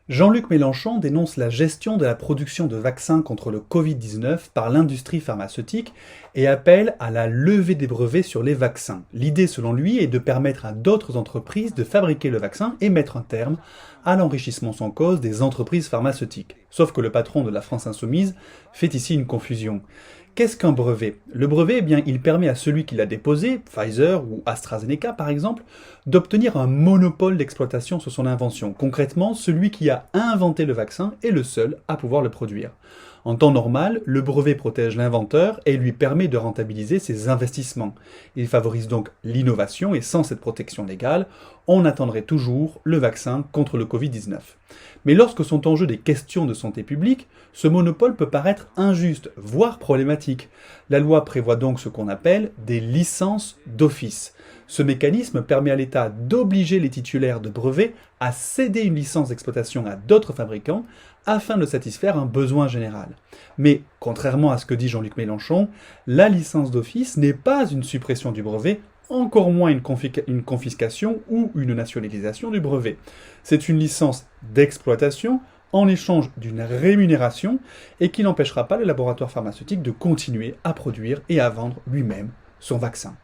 Jean-Luc Mélenchon dénonce la gestion de la production de vaccins contre le Covid-19 par l'industrie pharmaceutique et appelle à la levée des brevets sur les vaccins. L'idée, selon lui, est de permettre à d'autres entreprises de fabriquer le vaccin et mettre un terme à l'enrichissement sans cause des entreprises pharmaceutiques. Sauf que le patron de la France Insoumise fait ici une confusion. Qu'est-ce qu'un brevet? Le brevet, eh bien, il permet à celui qui l'a déposé, Pfizer ou AstraZeneca par exemple, d'obtenir un monopole d'exploitation sur son invention. Concrètement, celui qui a inventé le vaccin est le seul à pouvoir le produire. En temps normal, le brevet protège l'inventeur et lui permet de rentabiliser ses investissements. Il favorise donc l'innovation et sans cette protection légale, on attendrait toujours le vaccin contre le Covid-19. Mais lorsque sont en jeu des questions de santé publique, ce monopole peut paraître injuste, voire problématique. La loi prévoit donc ce qu'on appelle des licences d'office. Ce mécanisme permet à l'État d'obliger les titulaires de brevets à céder une licence d'exploitation à d'autres fabricants afin de satisfaire un besoin général. Mais, contrairement à ce que dit Jean-Luc Mélenchon, la licence d'office n'est pas une suppression du brevet, encore moins une confiscation ou une nationalisation du brevet. C'est une licence d'exploitation en échange d'une rémunération et qui n'empêchera pas le laboratoire pharmaceutique de continuer à produire et à vendre lui-même son vaccin.